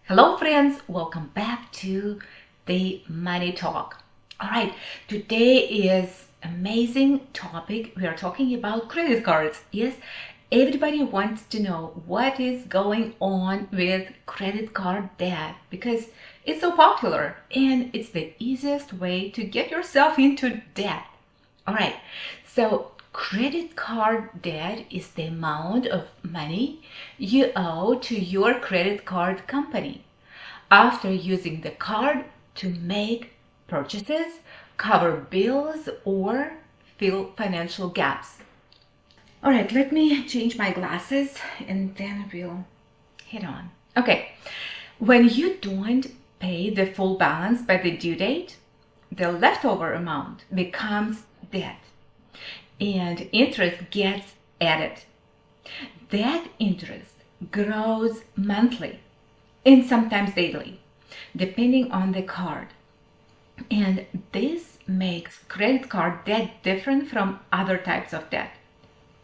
Hello friends, welcome back to the Money Talk. All right, today is amazing topic. We are talking about credit cards. Yes, everybody wants to know what is going on with credit card debt because it's so popular and it's the easiest way to get yourself into debt. All right, so credit card debt is the amount of money you owe to your credit card company after using the card to make purchases, cover bills, or fill financial gaps. All right, let me change my glasses and then we'll head on. Okay, when you don't pay the full balance by the due date, the leftover amount becomes debt and interest gets added. That interest grows monthly and sometimes daily, depending on the card. And this makes credit card debt different from other types of debt.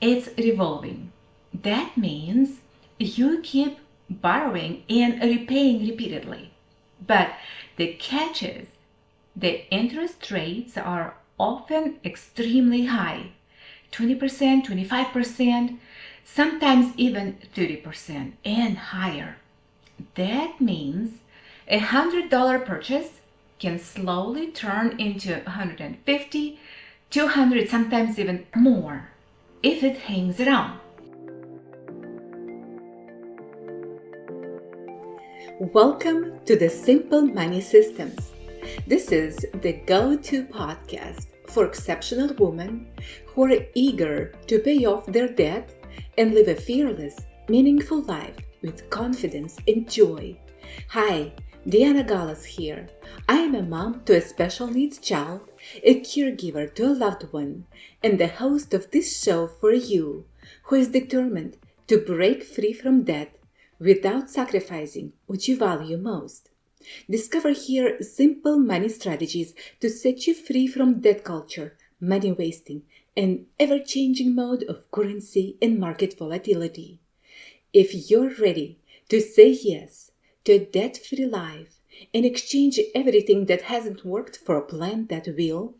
It's revolving. That means you keep borrowing and repaying repeatedly. But the catch is the interest rates are often extremely high, 20%, 25%, sometimes even 30% and higher. That means $100 purchase can slowly turn into 150, 200, sometimes even more if it hangs around. Welcome to the Simple Money Systems. This is the go-to podcast for exceptional women who are eager to pay off their debt and live a fearless, meaningful life with confidence and joy. Hi, Diana Gallas here. I am a mom to a special needs child, a caregiver to a loved one, and the host of this show for you, who is determined to break free from debt without sacrificing what you value most. Discover here simple money strategies to set you free from debt culture, money wasting, and ever-changing mode of currency and market volatility. If you're ready to say yes to a debt-free life and exchange everything that hasn't worked for a plan that will,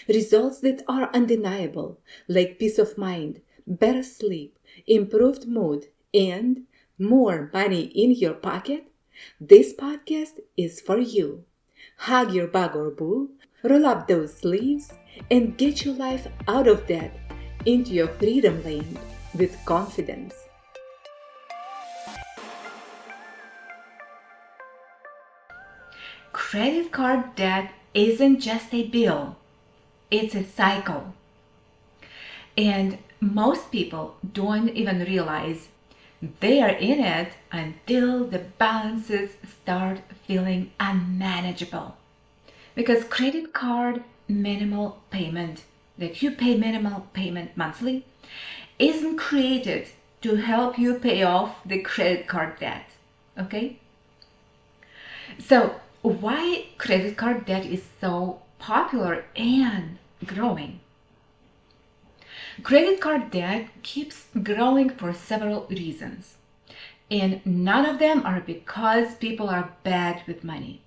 results that are undeniable, like peace of mind, better sleep, improved mood, and more money in your pocket, this podcast is for you. Hug your bug or boo, roll up those sleeves, and get your life out of debt into your freedom land with confidence. Credit card debt isn't just a bill, it's a cycle. And most people don't even realize they are in it until the balances start feeling unmanageable. Because credit card minimal payment, that you pay minimal payment monthly, isn't created to help you pay off the credit card debt. Okay? So, why credit card debt is so popular and growing? Credit card debt keeps growing for several reasons, and none of them are because people are bad with money.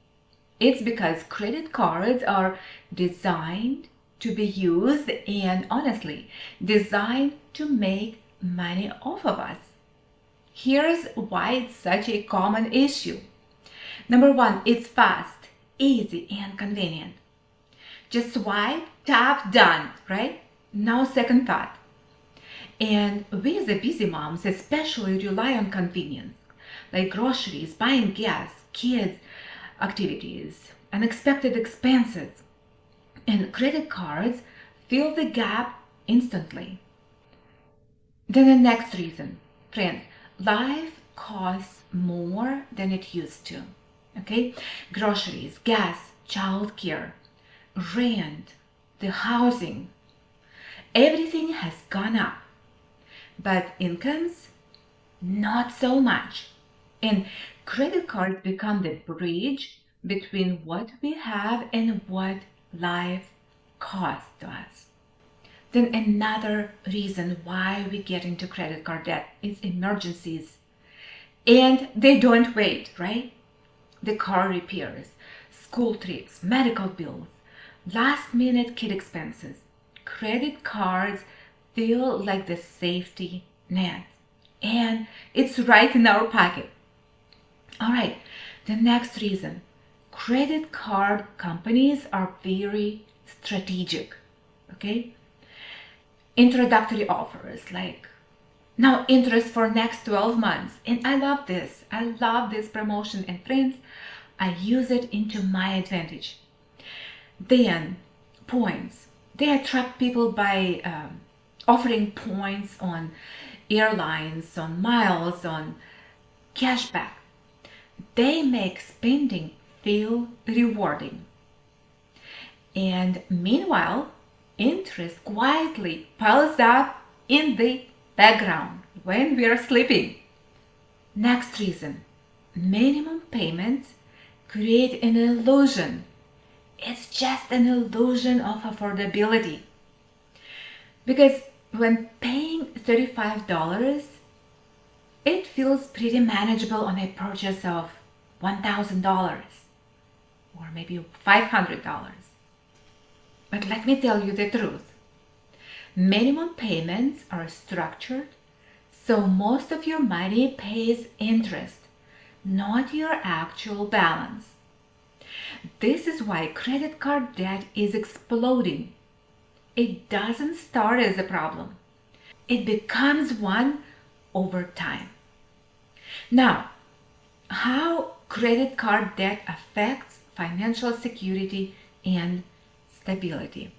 It's because credit cards are designed to be used and honestly designed to make money off of us. Here's why it's such a common issue. Number one, it's fast, easy, and convenient. Just swipe, tap, done, right? No second thought. And we as busy moms especially rely on convenience, like groceries, buying gas, kids, activities, unexpected expenses. And credit cards fill the gap instantly. Then the next reason, friends, life costs more than it used to. Okay? Groceries, gas, childcare, rent, the housing, everything has gone up. But incomes, not so much. And credit cards become the bridge between what we have and what life costs to us. Then another reason why we get into credit card debt is emergencies. And they don't wait, right? the car repairs, school trips, medical bills, last-minute kid expenses. Credit cards feel like the safety net, and it's right in our pocket. All right, the next reason. Credit card companies are very strategic, okay? Introductory offers like now interest for next 12 months. And I love this. I love this promotion, and friends, I use it into my advantage. Then points. They attract people by offering points on airlines, on miles, on cashback. They make spending feel rewarding. And meanwhile, interest quietly piles up in the background when we are sleeping. Next reason, minimum payments create an illusion. It's just an illusion of affordability. Because when paying $35, it feels pretty manageable on a purchase of $1,000 or maybe $500. But let me tell you the truth. Minimum payments are structured so most of your money pays interest, not your actual balance. This is why credit card debt is exploding. It doesn't start as a problem. It becomes one over time. Now, how credit card debt affects financial security and stability.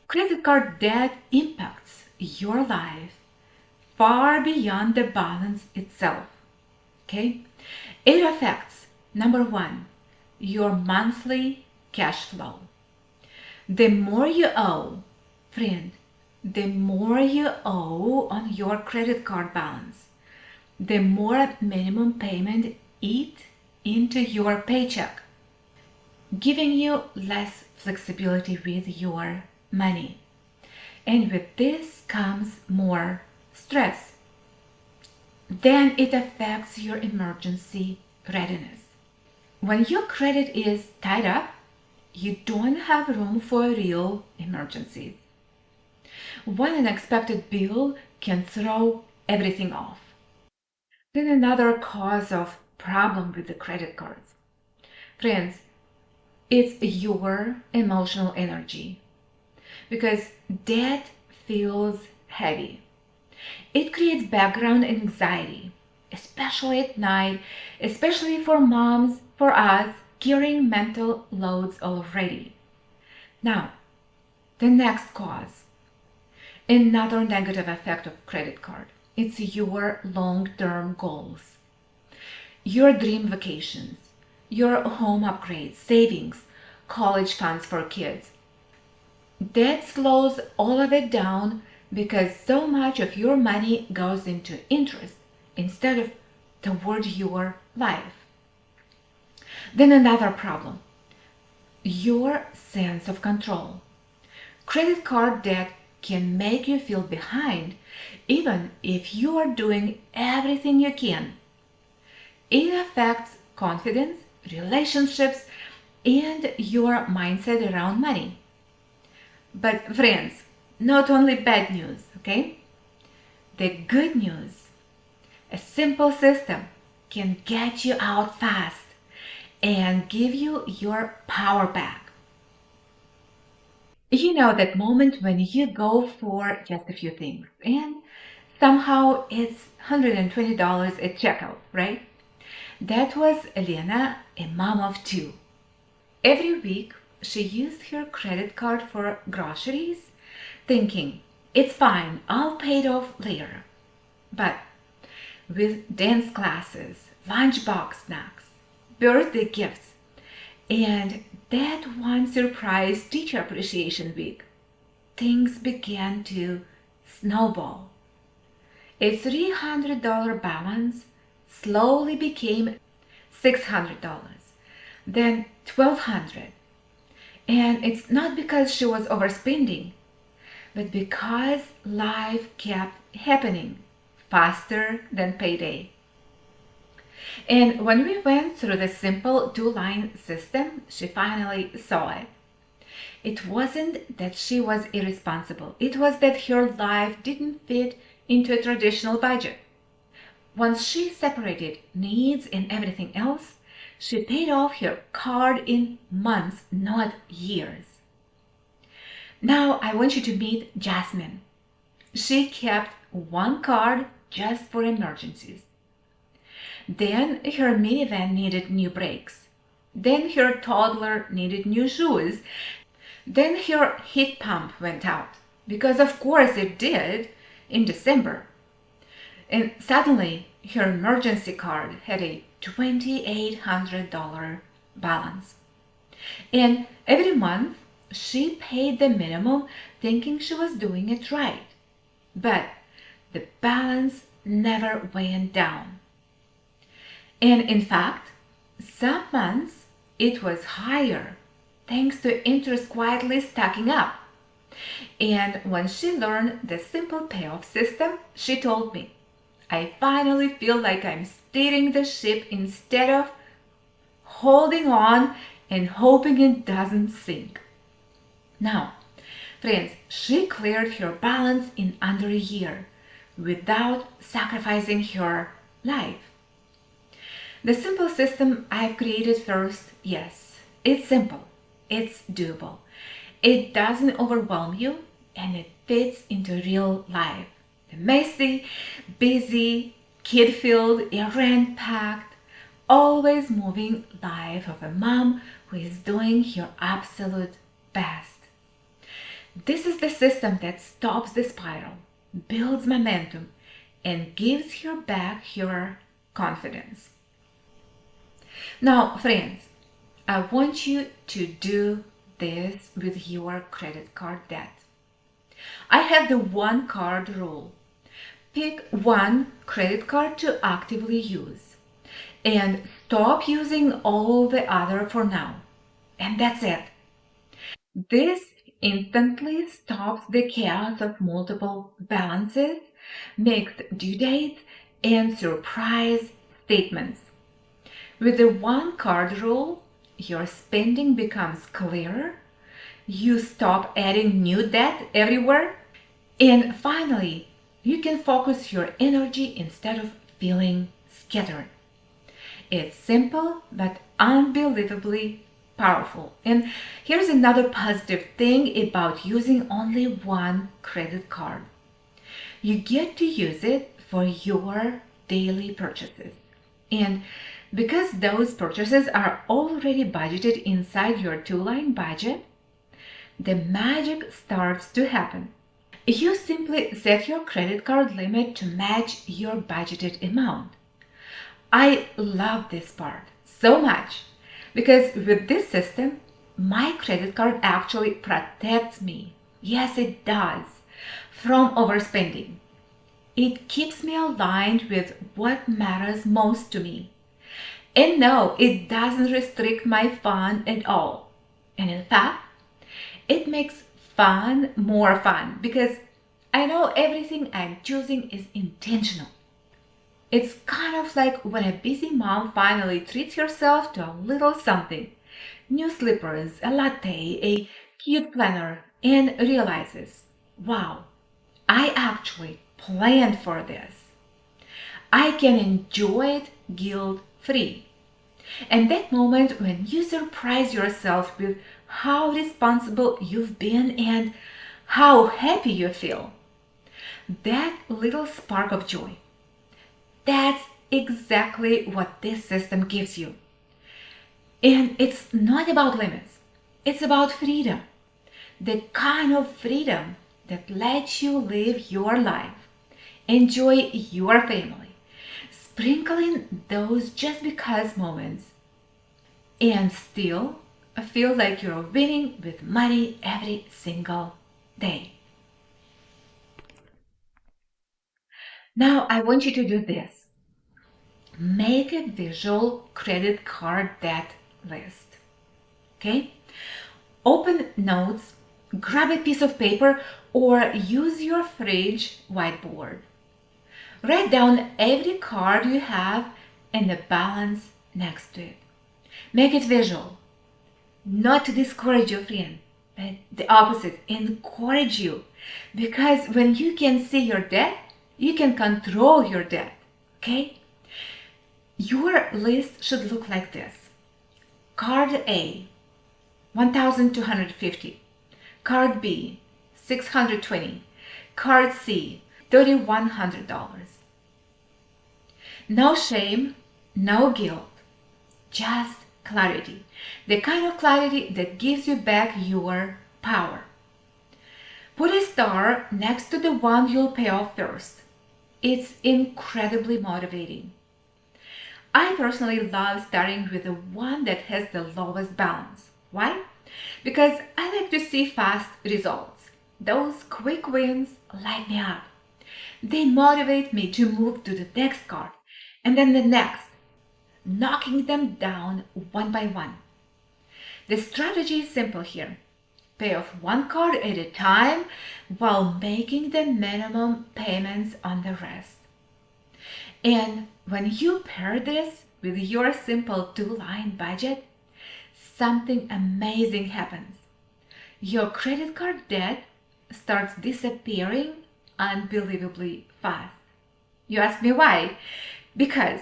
Credit card debt impacts your life far beyond the balance itself. Okay? It affects, number one, your monthly cash flow. The more you owe, friend, the more you owe on your credit card balance, the more minimum payment eat into your paycheck, giving you less flexibility with your money. And with this comes more stress. Then it affects your emergency readiness. When your credit is tied up, you don't have room for real emergencies. One unexpected bill can throw everything off. Then another cause of problem with the credit cards. Friends, it's your emotional energy. Because debt feels heavy. It creates background anxiety, especially at night, especially for moms, for us, carrying mental loads already. Now, the next cause. Another negative effect of credit card. It's your long-term goals. Your dream vacations, your home upgrades, savings, college funds for kids. That slows all of it down because so much of your money goes into interest instead of toward your life. Then another problem, your sense of control. Credit card debt can make you feel behind even if you are doing everything you can. It affects confidence, relationships, and your mindset around money. But friends, not only bad news, okay? The good news, a simple system can get you out fast and give you your power back. You know that moment when you go for just a few things and somehow it's $120 at checkout, right? That was Elena, a mom of two. Every week, she used her credit card for groceries, thinking, it's fine, I'll pay it off later. But with dance classes, lunchbox snacks, birthday gifts, and that one surprise teacher appreciation week, things began to snowball. A $300 balance slowly became $600, then $1,200. And it's not because she was overspending, but because life kept happening faster than payday. And when we went through the simple two-line system, she finally saw it. It wasn't that she was irresponsible. It was that her life didn't fit into a traditional budget. Once she separated needs and everything else, she paid off her card in months, not years. Now I want you to meet Jasmine. She kept one card just for emergencies. Then her minivan needed new brakes. Then her toddler needed new shoes. Then her heat pump went out, because of course it did, in December. And suddenly her emergency card had a $2,800 balance. And every month she paid the minimum thinking she was doing it right. But the balance never went down. And in fact, some months it was higher thanks to interest quietly stacking up. And when she learned the simple payoff system, she told me, I finally feel like I'm steering the ship instead of holding on and hoping it doesn't sink. Now, friends, she cleared her balance in under a year without sacrificing her life. The simple system I've created first, yes, it's simple, it's doable, it doesn't overwhelm you, and it fits into real life. The messy, busy, kid-filled, errand-packed, always moving life of a mom who is doing her absolute best. This is the system that stops the spiral, builds momentum, and gives her back her confidence. Now, friends, I want you to do this with your credit card debt. I have the one card rule. Pick one credit card to actively use and stop using all the other for now. And that's it. This instantly stops the chaos of multiple balances, mixed due dates, and surprise statements. With the one card rule, your spending becomes clearer, you stop adding new debt everywhere, and finally, you can focus your energy instead of feeling scattered. It's simple but unbelievably powerful. And here's another positive thing about using only one credit card. You get to use it for your daily purchases. And because those purchases are already budgeted inside your two-line budget, the magic starts to happen. You simply set your credit card limit to match your budgeted amount. I love this part so much because with this system, my credit card actually protects me. Yes, it does, from overspending. It keeps me aligned with what matters most to me. And no, it doesn't restrict my fun at all. And in fact, it makes fun more fun because I know everything I'm choosing is intentional. It's kind of like when a busy mom finally treats herself to a little something. New slippers, a latte, a cute planner, and realizes, wow, I actually planned for this. I can enjoy it guilt-free. And that moment when you surprise yourself with how responsible you've been and how happy you feel, that little spark of joy, that's exactly what this system gives you. And it's not about limits, it's about freedom. The kind of freedom that lets you live your life, enjoy your family, sprinkling those just because moments, and still feel like you're winning with money every single day. Now I want you to do this. Make a visual credit card debt list. Okay? Open notes, grab a piece of paper, or use your fridge whiteboard. Write down every card you have and the balance next to it. Make it visual, not to discourage your friend, but the opposite, encourage you. Because when you can see your debt, you can control your debt, okay? Your list should look like this. Card A, $1,250. Card B, $620. Card C, $3,100. No shame, no guilt, just clarity. The kind of clarity that gives you back your power. Put a star next to the one you'll pay off first. It's incredibly motivating. I personally love starting with the one that has the lowest balance. Why? Because I like to see fast results. Those quick wins light me up. They motivate me to move to the next card and then the next, knocking them down one by one. The strategy is simple here. Pay off one card at a time while making the minimum payments on the rest. And when you pair this with your simple 2-line budget, something amazing happens. Your credit card debt starts disappearing unbelievably fast. You ask me why? Because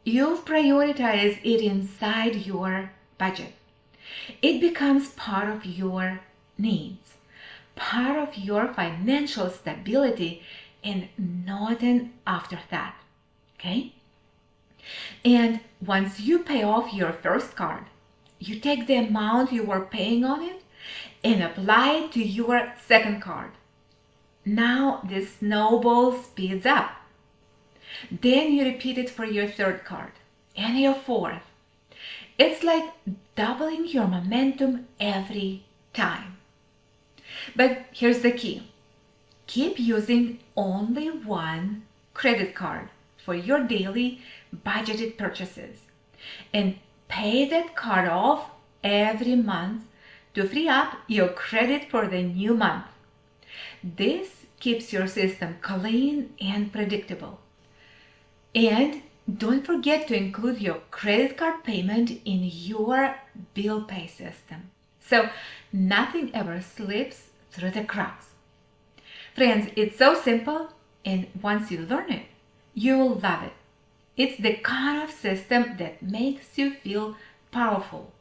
you've prioritized it inside your budget. It becomes part of your needs, part of your financial stability, and not an afterthought. Okay? And once you pay off your first card, you take the amount you were paying on it and apply it to your second card. Now the snowball speeds up. Then you repeat it for your third card and your fourth. It's like doubling your momentum every time. But here's the key. Keep using only one credit card for your daily budgeted purchases and pay that card off every month to free up your credit for the new month. This keeps your system clean and predictable. And don't forget to include your credit card payment in your bill pay system, so nothing ever slips through the cracks. Friends, it's so simple, and once you learn it, you'll love it. It's the kind of system that makes you feel powerful,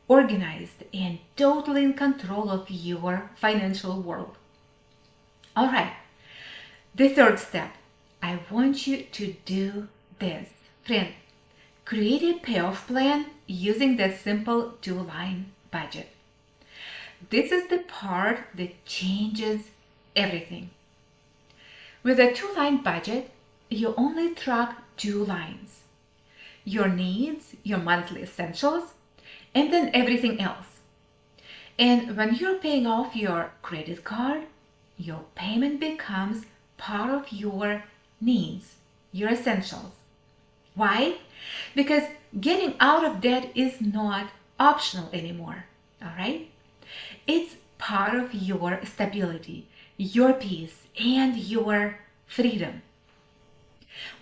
organized, and totally in control of your financial world. All right, the third step. I want you to do this. Friend, create a payoff plan using the simple 2-line budget. This is the part that changes everything. With a 2-line budget, you only track 2 lines. Your needs, your monthly essentials, and then everything else. And when you're paying off your credit card, your payment becomes part of your needs, your essentials. Why? Because getting out of debt is not optional anymore, all right? It's part of your stability, your peace, and your freedom.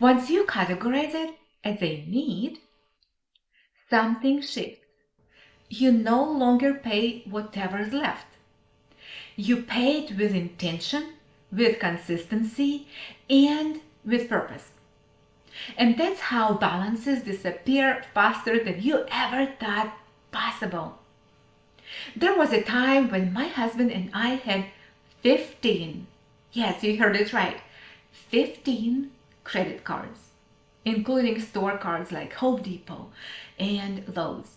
Once you categorize it as a need, something shifts. You no longer pay whatever's left. You pay it with intention, with consistency, and with purpose. And that's how balances disappear faster than you ever thought possible. There was a time when my husband and I had 15, yes, you heard it right, 15 credit cards, including store cards like Home Depot and Lowe's.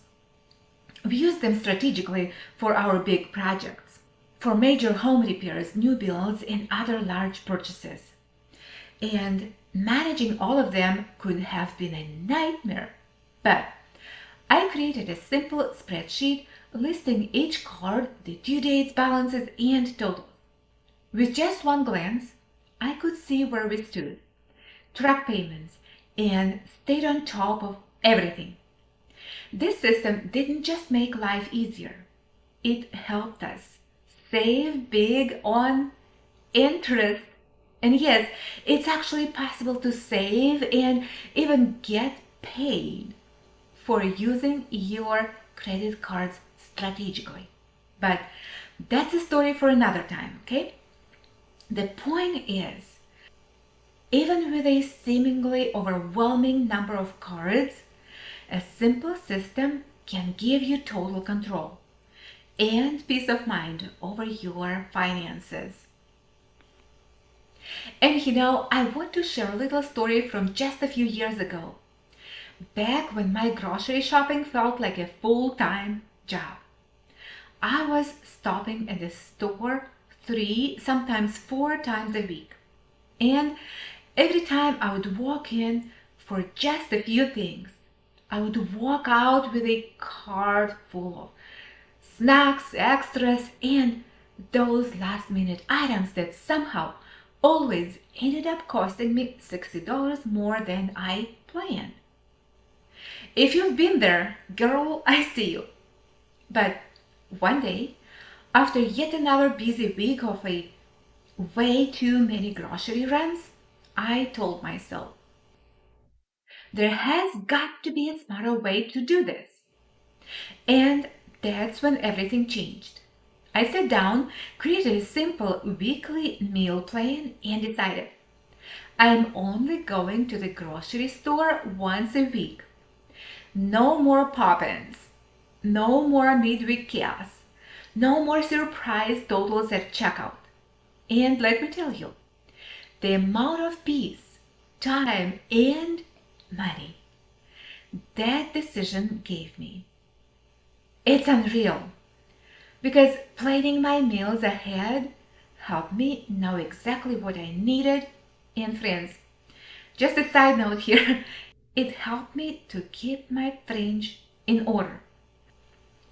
We used them strategically for our big projects, for major home repairs, new builds, and other large purchases. And managing all of them could have been a nightmare. But I created a simple spreadsheet listing each card, the due dates, balances, and totals. With just one glance, I could see where we stood, track payments, and stayed on top of everything. This system didn't just make life easier. It helped us save big on interest. And yes, it's actually possible to save and even get paid for using your credit cards strategically. But that's a story for another time, okay? The point is, even with a seemingly overwhelming number of cards, a simple system can give you total control and peace of mind over your finances. And I want to share a little story from just a few years ago, back when my grocery shopping felt like a full-time job. I was stopping at the store 3, sometimes 4 times a week. And every time I would walk in for just a few things, I would walk out with a cart full of snacks, extras, and those last-minute items that somehow always ended up costing me $60 more than I planned. If you've been there, girl, I see you. But one day, after yet another busy week of a way too many grocery runs, I told myself, there has got to be a smarter way to do this. And that's when everything changed. I sat down, created a simple weekly meal plan, and decided I'm only going to the grocery store once a week. No more pop-ins, no more midweek chaos, no more surprise totals at checkout. And let me tell you, the amount of peace, time, and money that decision gave me, it's unreal. Because planning my meals ahead helped me know exactly what I needed. And friends, just a side note here, it helped me to keep my fridge in order.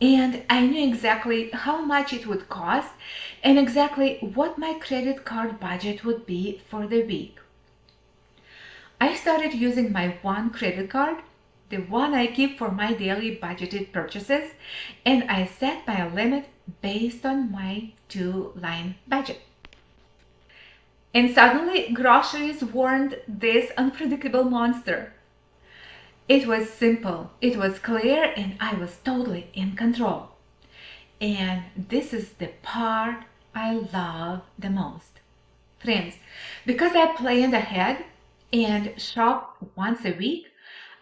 And I knew exactly how much it would cost and exactly what my credit card budget would be for the week. I started using my one credit card, the one I keep for my daily budgeted purchases, and I set my limit based on my 2-line budget. And suddenly, groceries weren't this unpredictable monster. It was simple, it was clear, and I was totally in control. And this is the part I love the most. Friends, because I planned ahead and shopped once a week,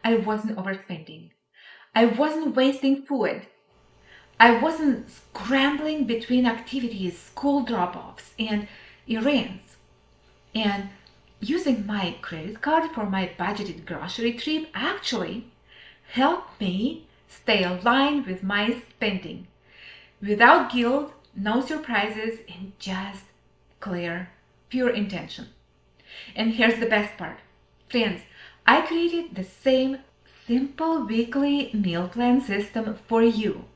I wasn't overspending. I wasn't wasting food. I wasn't scrambling between activities, school drop-offs, and errands. And using my credit card for my budgeted grocery trip actually helped me stay aligned with my spending. Without guilt, no surprises, and just clear, pure intention. And here's the best part. Friends, I created the same simple weekly meal plan system for you.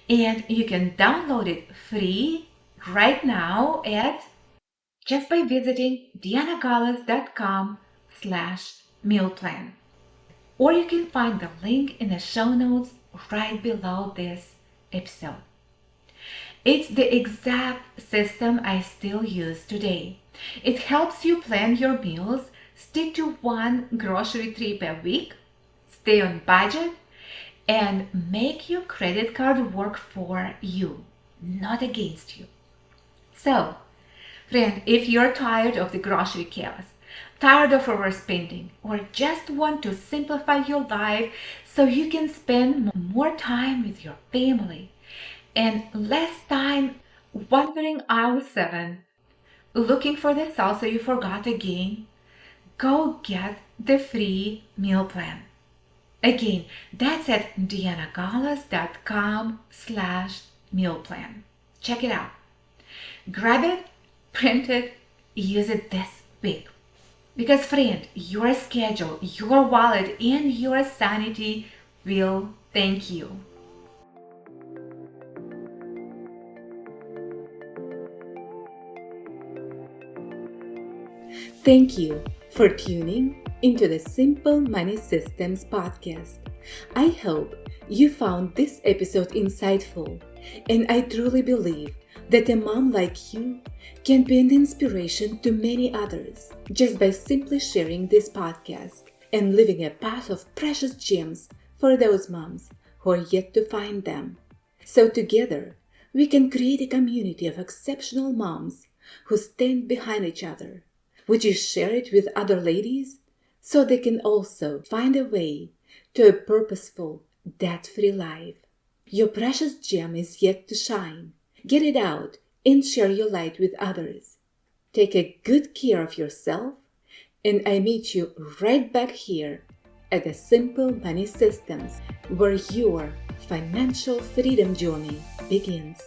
And you can download it free right now just by visiting dianagalas.com/mealplan. Or you can find the link in the show notes right below this episode. It's the exact system I still use today. It helps you plan your meals, stick to one grocery trip a week, stay on budget, and make your credit card work for you, not against you. So, friend, if you're tired of the grocery chaos, tired of overspending, or just want to simplify your life so you can spend more time with your family and less time wandering aisle 7, looking for the salsa you forgot again, go get the free meal plan. Again, that's at dianagalas.com/mealplan. Check it out. Grab it, print it, use it this week. Because friend, your schedule, your wallet, and your sanity will thank you. Thank you for tuning into the Simple Money Systems podcast. I hope you found this episode insightful, and I truly believe that a mom like you can be an inspiration to many others just by simply sharing this podcast and leaving a path of precious gems for those moms who are yet to find them. So together, we can create a community of exceptional moms who stand behind each other. Would you share it with other ladies so they can also find a way to a purposeful, debt-free life? Your precious gem is yet to shine. Get it out and share your light with others. Take a good care of yourself, and I meet you right back here at the Simple Money Systems, where your financial freedom journey begins.